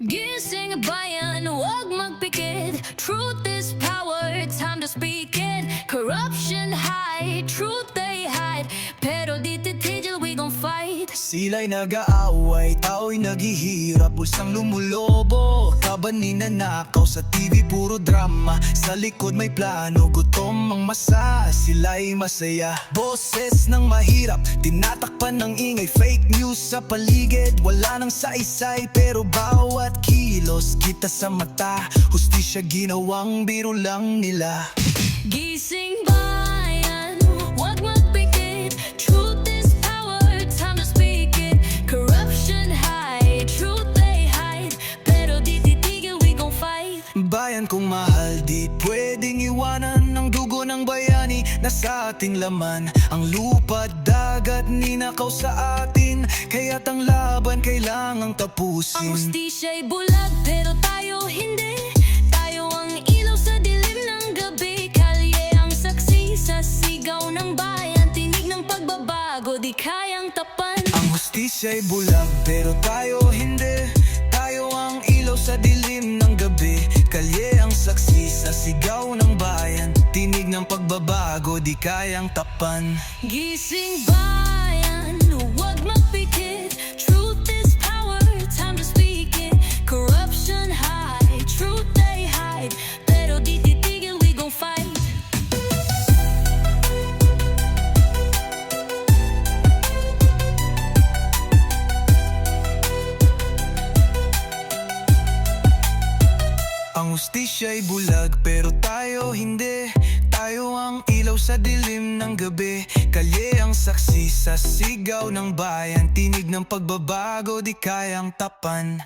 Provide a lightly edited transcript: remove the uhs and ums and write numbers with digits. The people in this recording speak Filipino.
Gising bayan, huwag magpikit. Truth is power, time to speak it. Corruption hide, truth they hide. Pero di titigil, we gon' fight. Sila'y nag-aaway, tao'y naghihirap, bulsang lumulobo. Kaban ninanakaw sa TV, puro drama. Sa likod may plano, gutom ang masa. Sila'y masaya, boses ng mahirap, tinatakpan ng ingay. Fake news sa paligid, wala nang saysay. Pero bawat kilos kita sa mata, hustisya ginawang biro lang nila. Gising bayan, huwag magpikit. Truth is power, time to speak it. Corruption hide, truth they hide. Pero di titigil, we gon' fight. Bayan kong mahal, di pwedeng iwanan ng dugo ng bayani. Nasa ating laman, ang lupa, dagat, ninakaw sa atin. Kaya't ang laban kailangang tapusin. Ang hustisya'y bulag, pero tayo hindi. Tayo ang ilaw sa dilim ng gabi. Kalye ang saksi sa sigaw ng bayan. Tinig ng pagbabago, di kayang tapan. Ang hustisya'y bulag, pero tayo hindi. Tayo ang ilaw sa dilim ng gabi. Kalye ang saksi sa sigaw ng bayan. Tinig ng pagbabago, di kayang tapan. Gising bayan, huwag magpikit. Truth is power, time to speak it. Corruption hide, truth they hide. Pero di titigil, we gon' fight. Ang hustisya'y bulag, pero tayo hindi. Tayo ang ilaw sa dilim ng gabi. Kalye ang saksi sa sigaw ng bayan. Tinig ng pagbabago, di kayang tapan.